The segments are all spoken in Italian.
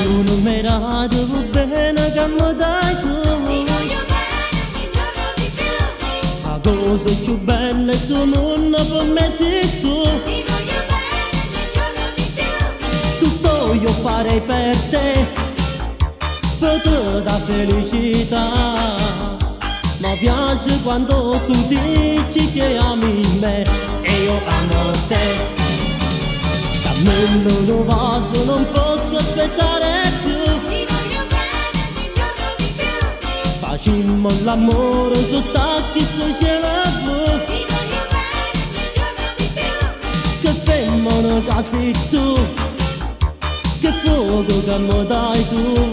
Tu non mi hai dato bene che mi dai tu. Ti voglio bene ogni giorno di più. La cosa più bella è sto mondo per me sei tu. Ti voglio bene ogni giorno di più. Tutto io farei per te, per te da felicità. Mi piace quando tu dici che ami me e io amo te. Cammino un vaso, non posso aspettare più. Ti voglio bene ogni giorno di più. Facimmo l'amore su tacchi sul cielo blu. Ti voglio bene ogni giorno di più. Che femmina che sei tu, che fuoco che mi dai tu.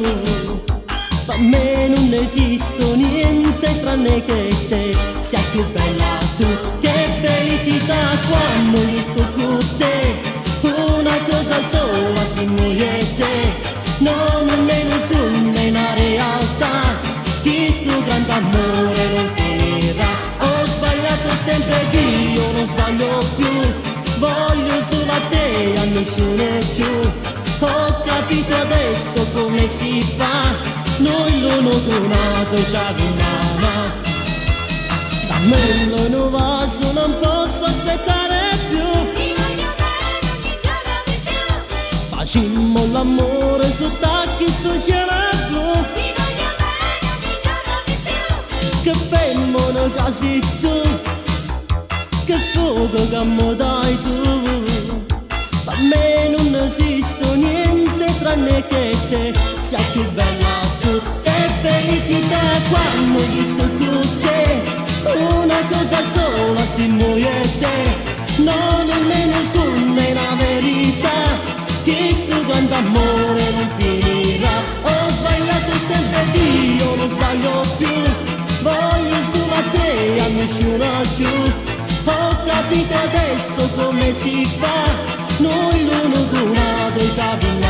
Per me non esiste niente tranne che te, sei più bella tu. Che felicità quando io sto con te, una cosa sola siamo io e te. Non è nessuno in realtà, chi sto grande amore non finirà. Ho sbagliato sempre che io non sbaglio più, voglio solo a te, a nessuno più. Ho capito adesso come si fa, noi l'uno donato ci abbiamo. Dammelo in vaso, non posso aspettare più. Ti voglio bene ogni giorno di più. Facimmo l'amore su tacchi su cielo blu. Ti voglio bene ogni giorno di più. Che femmina che sei tu, che fuoco che mi dai tu. Per me non esiste niente tranne che te, sei più bella tu. Che felicità quando io sto con te, una cosa sola siamo io e te. Non è nessuno è la verità, che sto grande amore non finirà. Ho sbagliato sempre io non sbaglio più, voglio solo a te, a nessuno più. Ho capito adesso come si fa, noi l'uno con l'altro ci abbiamo.